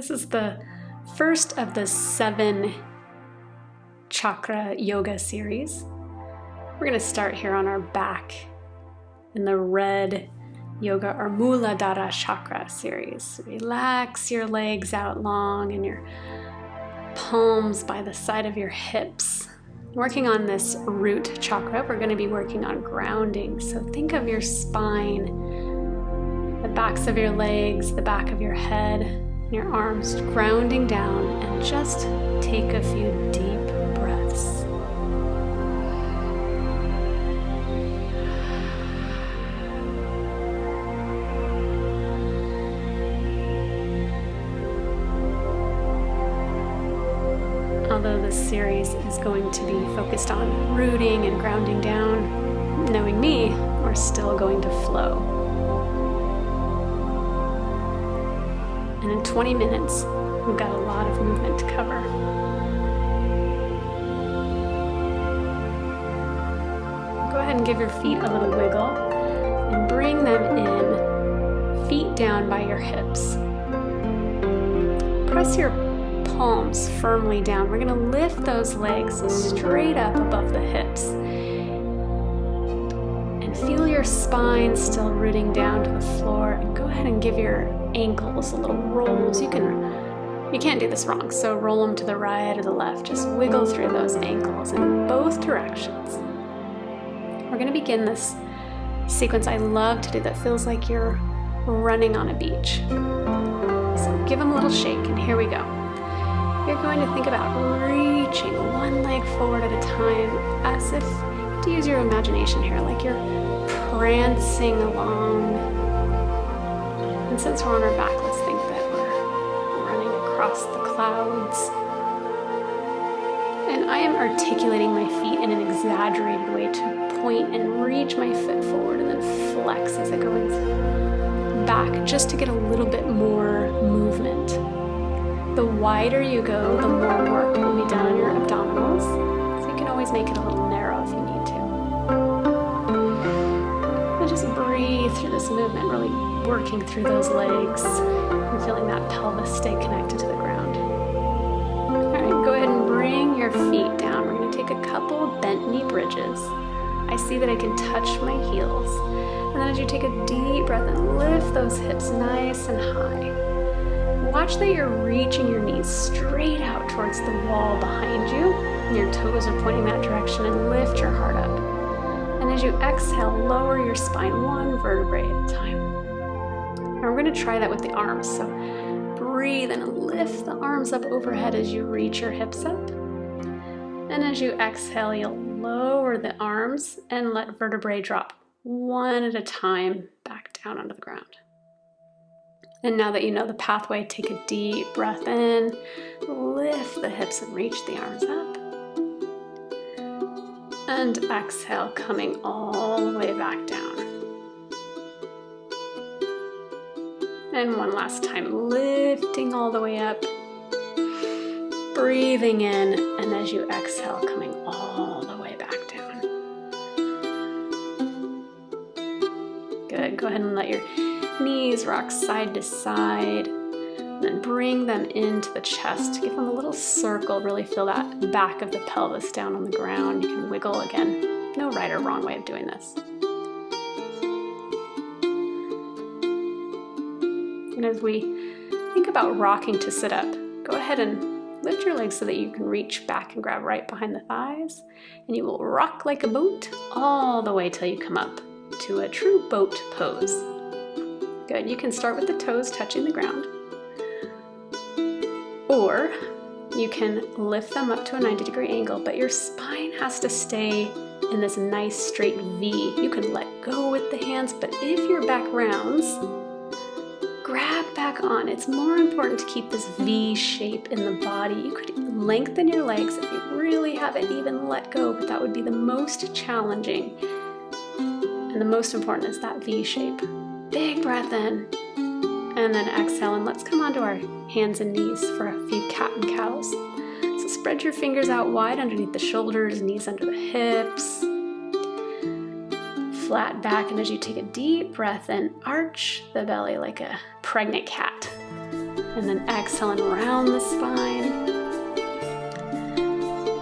This is the first of the 7 chakra yoga series. We're going to start here on our back in the red yoga or Muladara chakra series. Relax your legs out long and your palms by the side of your hips. Working on this root chakra, we're going to be working on grounding. So think of your spine, the backs of your legs, the back of your head, and your arms grounding down, and just take a few deep breaths. Although this series is going to be focused on rooting and grounding down, knowing me, we're still going to flow. And in 20 minutes, we've got a lot of movement to cover. Go ahead and give your feet a little wiggle and bring them in, feet down by your hips. Press your palms firmly down. We're going to lift those legs straight up above the hips. And feel your spine still rooting down to the floor. And go ahead and give your ankles a little rolls. You can't do this wrong, so roll them to the right or the left. Just wiggle through those ankles in both directions. We're going to begin this sequence I love to do that feels like you're running on a beach. So give them a little shake, and here we go. You're going to think about reaching one leg forward at a time, as if, to use your imagination here, like you're prancing along. And since we're on our back, let's think that we're running across the clouds. And I am articulating my feet in an exaggerated way to point and reach my foot forward and then flex as I go back, just to get a little bit more movement. The wider you go, the more work will be done on your abdominals. So you can always make it a little narrow if you need to. And just breathe through this movement, really working through those legs and feeling that pelvis stay connected to the ground. All right, go ahead and bring your feet down. We're going to take a couple bent knee bridges. I see that I can touch my heels. And then as you take a deep breath and lift those hips nice and high. Watch that you're reaching your knees straight out towards the wall behind you. Your toes are pointing that direction, and lift your heart up. And as you exhale, lower your spine one vertebrae at a time. And we're going to try that with the arms. So breathe and lift the arms up overhead as you reach your hips up. And as you exhale, you'll lower the arms and let vertebrae drop one at a time back down onto the ground. And now that you know the pathway, take a deep breath in, lift the hips and reach the arms up. And exhale, coming all the way back down. And one last time, lifting all the way up, breathing in, and as you exhale, coming all the way back down. Good, go ahead and let your knees rock side to side, and then bring them into the chest. Give them a little circle. Really feel that back of the pelvis down on the ground. You can wiggle again. No right or wrong way of doing this. And as we think about rocking to sit up, go ahead and lift your legs so that you can reach back and grab right behind the thighs. And you will rock like a boat all the way till you come up to a true boat pose. Good, you can start with the toes touching the ground, or you can lift them up to a 90-degree angle, but your spine has to stay in this nice straight V. You can let go with the hands, but if your back rounds, grab back on. It's more important to keep this V shape in the body. You could lengthen your legs if you really haven't even let go, but that would be the most challenging. And the most important is that V shape. Big breath in, and then exhale, and let's come onto our hands and knees for a few cat and cows. So spread your fingers out wide underneath the shoulders, knees under the hips. Flat back, and as you take a deep breath in, arch the belly like a pregnant cat. And then exhale and round the spine.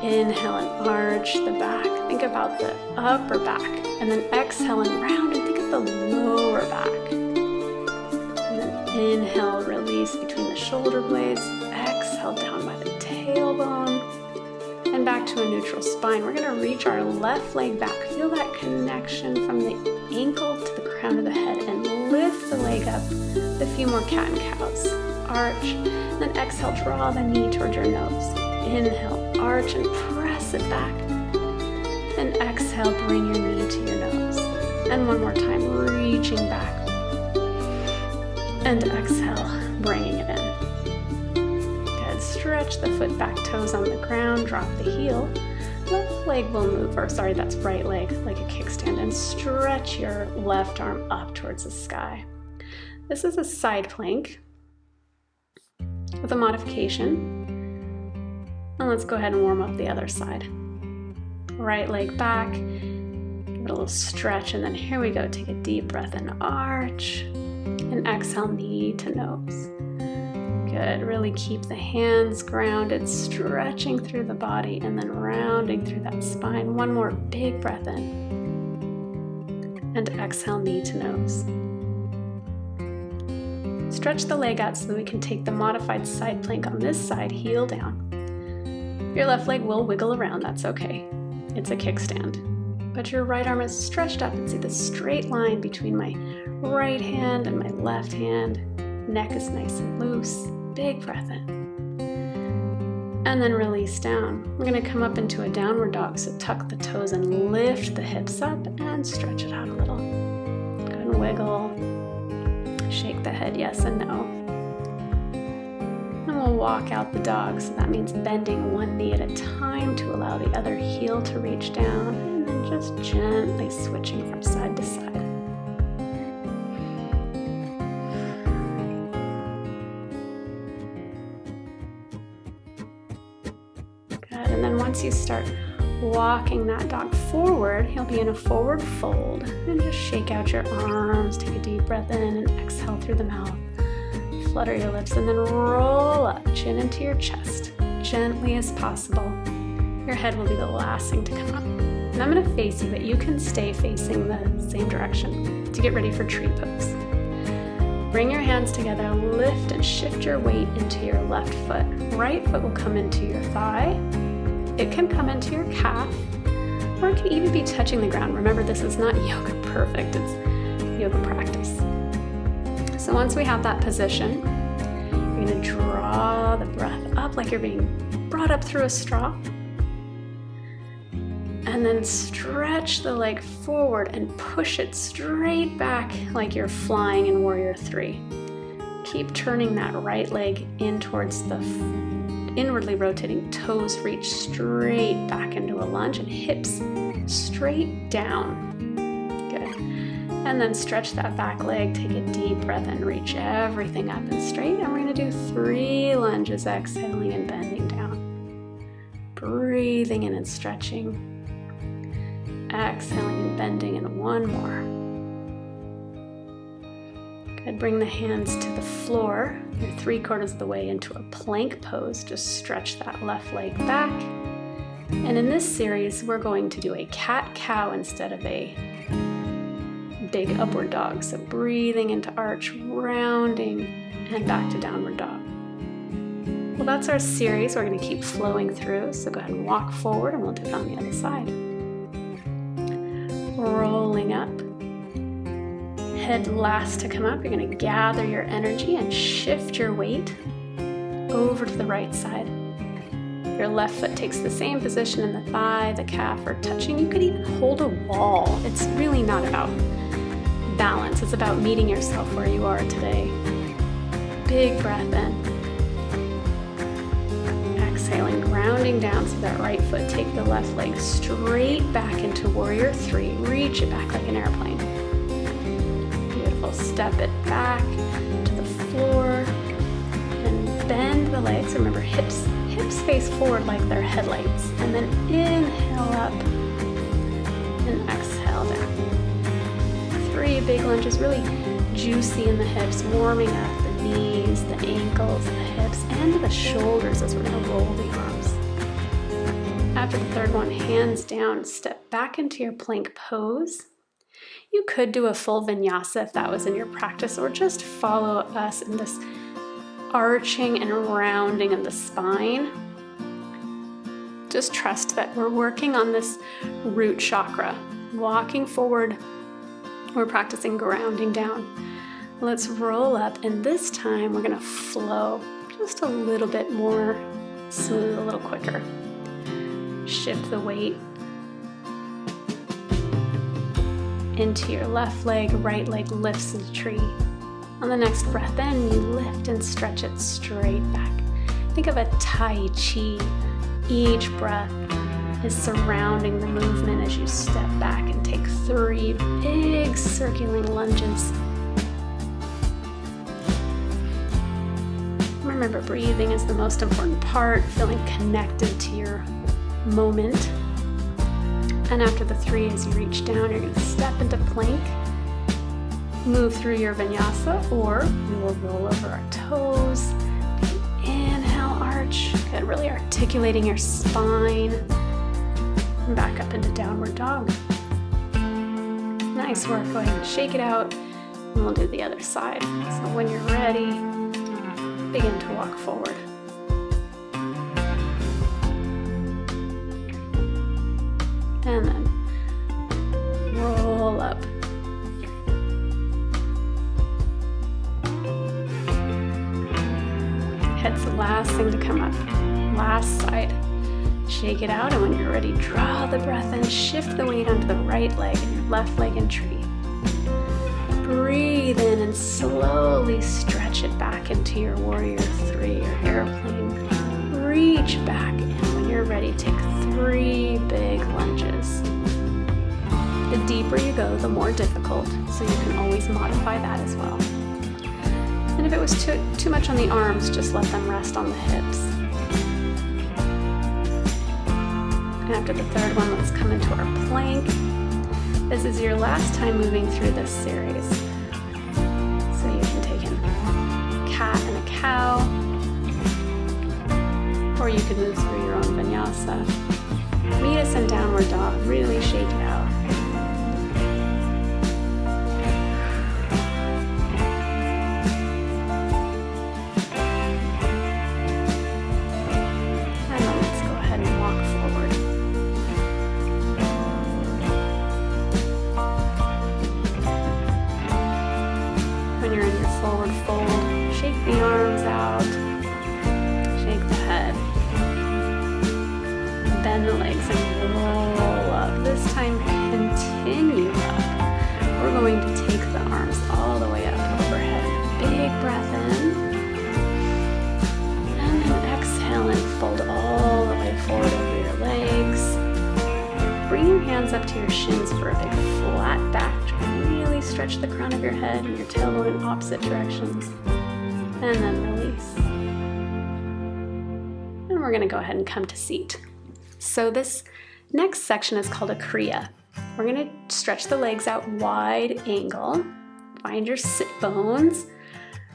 Inhale and arch the back. Think about the upper back. And then exhale and round and think of the lower back. And then inhale, release between the shoulder blades. Exhale down by the tailbone. And back to a neutral spine. We're going to reach our left leg back. Feel that connection from the ankle to the crown of the head. And lift the leg up with a few more cat and cows. Arch. And then exhale, draw the knee towards your nose. Inhale, arch and press it back. And exhale, bring your knee to your nose. And one more time, reaching back. And exhale, bringing it in. Good. Stretch the foot back, toes on the ground, drop the heel. Left leg will move, or sorry, that's right leg, like a kickstand. And stretch your left arm up towards the sky. This is a side plank with a modification. And let's go ahead and warm up the other side. Right leg back, give it a little stretch, and then here we go. Take a deep breath and arch, and exhale, knee to nose. Good, really keep the hands grounded, stretching through the body, and then rounding through that spine. One more big breath in, and exhale, knee to nose. Stretch the leg out so that we can take the modified side plank on this side, heel down. Your left leg will wiggle around, that's okay. It's a kickstand. But your right arm is stretched up and see the straight line between my right hand and my left hand. Neck is nice and loose. Big breath in. And then release down. We're gonna come up into a downward dog, so tuck the toes and lift the hips up and stretch it out a little. Go ahead and wiggle. Shake the head yes and no. And we'll walk out the dog, so that means bending one knee at a time to allow the other heel to reach down, and then just gently switching from side to side. Good, and then once you start walking that dog forward, you'll be in a forward fold, and just shake out your arms, take a deep breath in, and exhale through the mouth. Flutter your lips and then roll up, chin into your chest, gently as possible. Your head will be the last thing to come up. And I'm going to face you, but you can stay facing the same direction to get ready for tree pose. Bring your hands together, lift and shift your weight into your left foot. Right foot will come into your thigh. It can come into your calf, or it can even be touching the ground. Remember, this is not yoga perfect, it's yoga practice. So once we have that position, you're going to draw the breath up like you're being brought up through a straw. And then stretch the leg forward and push it straight back like you're flying in Warrior 3. Keep turning that right leg in towards the inwardly rotating toes, reach straight back into a lunge and hips straight down. Good. And then stretch that back leg, take a deep breath and reach everything up and straight. And we're going to do 3 lunges, exhaling and bending down. Breathing in and stretching. Exhaling and bending, and 1 more. Good. Bring the hands to the floor. You're 3/4 of the way into a plank pose. Just stretch that left leg back. And in this series, we're going to do a cat-cow instead of a big upward dog. So breathing into arch, rounding, and back to downward dog. Well, that's our series. We're going to keep flowing through. So go ahead and walk forward, and we'll do it on the other side. Rolling up. Head last to come up. You're going to gather your energy and shift your weight over to the right side. Your left foot takes the same position in the thigh, the calf are touching. You could even hold a wall. It's really not about balance. It's about meeting yourself where you are today. Big breath in. Exhaling, grounding down so that right foot, take the left leg straight back into Warrior 3. Reach it back like an airplane. Beautiful. Step it back to the floor and bend the legs. Remember, hips face forward like they're headlights. And then inhale up and exhale down. 3 big lunges, really juicy in the hips, warming up the knees, the ankles, the hips, and the shoulders as we're going to roll the arms. After the third one, hands down, step back into your plank pose. You could do a full vinyasa if that was in your practice, or just follow us in this arching and rounding of the spine. Just trust that we're working on this root chakra. Walking forward, we're practicing grounding down. Let's roll up, and this time we're gonna flow just a little bit more smooth, a little quicker. Shift the weight into your left leg, right leg lifts in the tree. On the next breath in, you lift and stretch it straight back. Think of a Tai Chi. Each breath is surrounding the movement as you step back and take 3 big circling lunges. Remember, breathing is the most important part, feeling connected to your moment. And after the 3, as you reach down, you're going to step into plank, move through your vinyasa, or we will roll over our toes. Inhale, arch. Good, really articulating your spine. And back up into downward dog. Nice work. Go ahead and shake it out, and we'll do the other side. So when you're ready, begin to walk forward. And then roll up. Head's the last thing to come up. Last side. Shake it out, and when you're ready, draw the breath in, shift the weight onto the right leg and your left leg in tree. Breathe in and slowly stretch it back into your warrior 3 or airplane. Reach back, and when you're ready, take 3 big lunges. The deeper you go, the more difficult, so you can always modify that as well. And if it was too much on the arms, just let them rest on the hips. And after the third one, let's come into our plank. This is your last time moving through this series. So you can take in cat and a cow, or you could move through your own vinyasa. Meet us in downward dog, really shake it out. Bend the legs and roll up. This time, continue up. We're going to take the arms all the way up overhead. Big breath in. And then exhale and fold all the way forward over your legs. Bring your hands up to your shins for a big flat back. Really stretch the crown of your head and your tailbone in opposite directions. And then release. And we're going to go ahead and come to seat. So this next section is called a Kriya. We're going to stretch the legs out wide angle. Find your sit bones.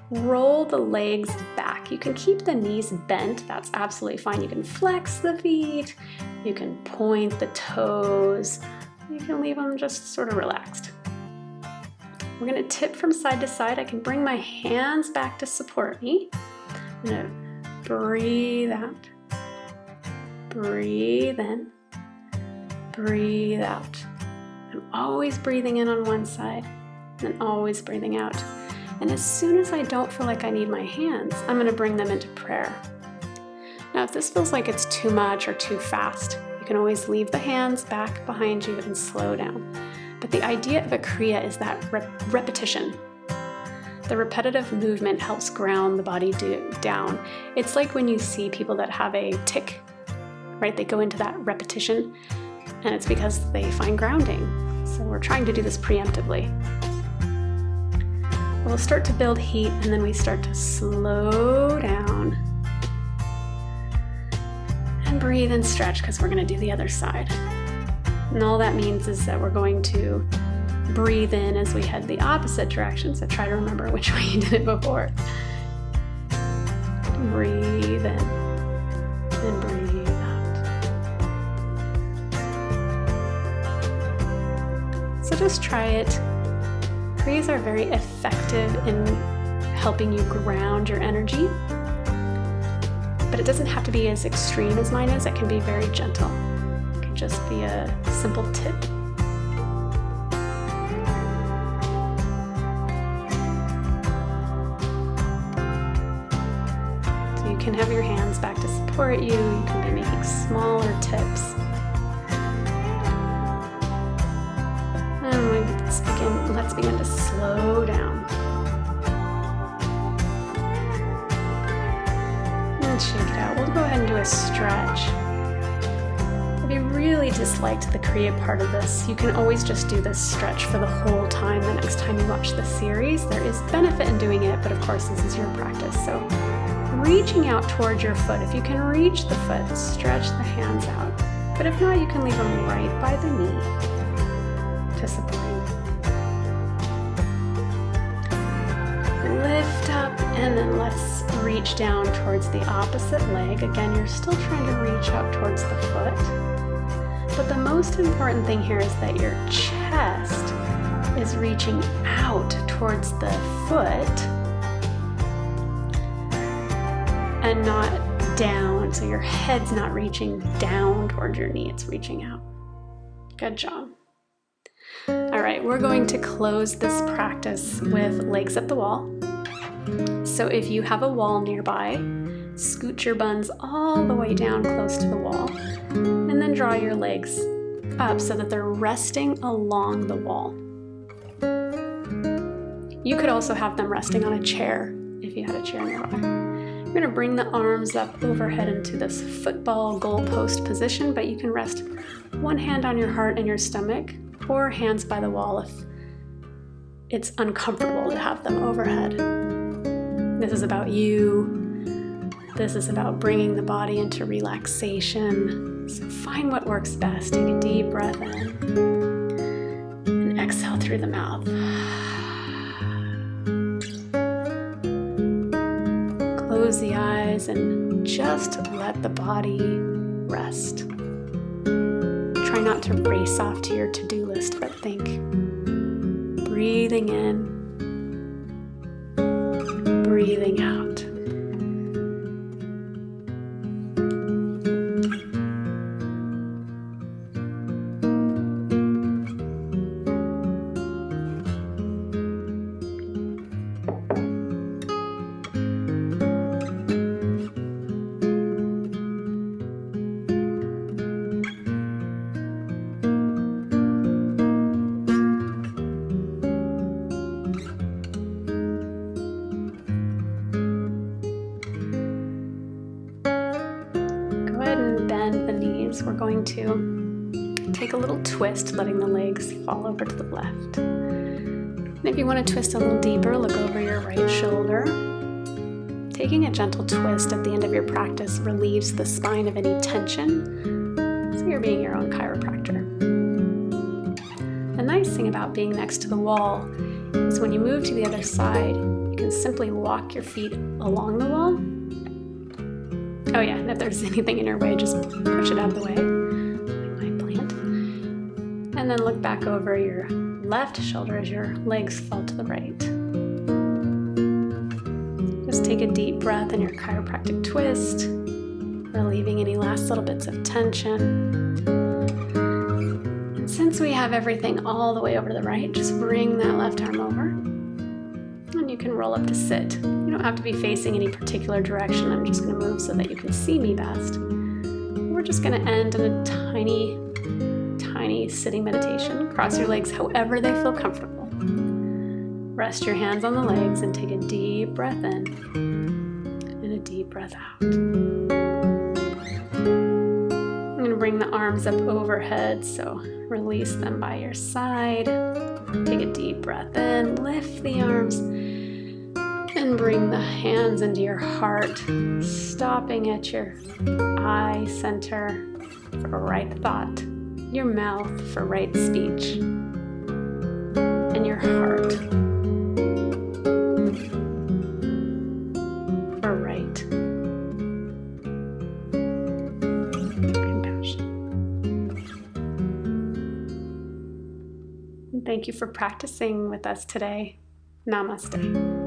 Roll the legs back. You can keep the knees bent. That's absolutely fine. You can flex the feet. You can point the toes. You can leave them just sort of relaxed. We're going to tip from side to side. I can bring my hands back to support me. I'm going to breathe out. Breathe in, breathe out. I'm always breathing in on one side and always breathing out. And as soon as I don't feel like I need my hands, I'm going to bring them into prayer. Now, if this feels like it's too much or too fast, you can always leave the hands back behind you and slow down. But the idea of a Kriya is that repetition. The repetitive movement helps ground the body down. It's like when you see people that have a tic, right? They go into that repetition, and it's because they find grounding. So we're trying to do this preemptively. We'll start to build heat, and then we start to slow down. And breathe and stretch, because we're going to do the other side. And all that means is that we're going to breathe in as we head the opposite direction, so try to remember which way you did it before. breathe in and breathe out. So just try it. Kriyas are very effective in helping you ground your energy, but it doesn't have to be as extreme as mine is. It can be very gentle. It can just be a simple tip. So you can have your hands back to support you. You can be making smaller tips. And let's begin to slow down. And shake it out. We'll go ahead and do a stretch. If you really disliked the Kriya part of this, you can always just do this stretch for the whole time the next time you watch the series. There is benefit in doing it, but of course this is your practice. So reaching out towards your foot. If you can reach the foot, stretch the hands out. But if not, you can leave them right by the knee to support you. Lift up, and then let's reach down towards the opposite leg. Again, you're still trying to reach up towards the foot. But the most important thing here is that your chest is reaching out towards the foot and not down. So your head's not reaching down towards your knee, it's reaching out. Good job. All right, we're going to close this practice with legs up the wall. So if you have a wall nearby, scoot your buns all the way down close to the wall, and then draw your legs up so that they're resting along the wall. You could also have them resting on a chair if you had a chair nearby. You're going to bring the arms up overhead into this football goalpost position, but you can rest one hand on your heart and your stomach, or hands by the wall if it's uncomfortable to have them overhead. This is about you. This is about bringing the body into relaxation. So find what works best. Take a deep breath in and exhale through the mouth. Close the eyes and just let the body rest. Try not to race off to your to-do list, but think. Breathing in, breathing out. We're going to take a little twist, letting the legs fall over to the left. And if you want to twist a little deeper, look over your right shoulder. Taking a gentle twist at the end of your practice relieves the spine of any tension, so you're being your own chiropractor. The nice thing about being next to the wall is when you move to the other side, you can simply walk your feet along the wall. Oh yeah, and if there's anything in your way, just push it out of the way, like my plant. And then look back over your left shoulder as your legs fall to the right. Just take a deep breath in your chiropractic twist, relieving any last little bits of tension. And since we have everything all the way over to the right, just bring that left arm over. And you can roll up to sit. You don't have to be facing any particular direction. I'm just going to move so that you can see me best. We're just going to end in a tiny, tiny sitting meditation. Cross your legs however they feel comfortable. Rest your hands on the legs and take a deep breath in and a deep breath out. I'm going to bring the arms up overhead, so release them by your side. Take a deep breath in, lift the arms, and bring the hands into your heart, stopping at your eye center for right thought, your mouth for right speech, and your heart for right Thank you for practicing with us today. Namaste.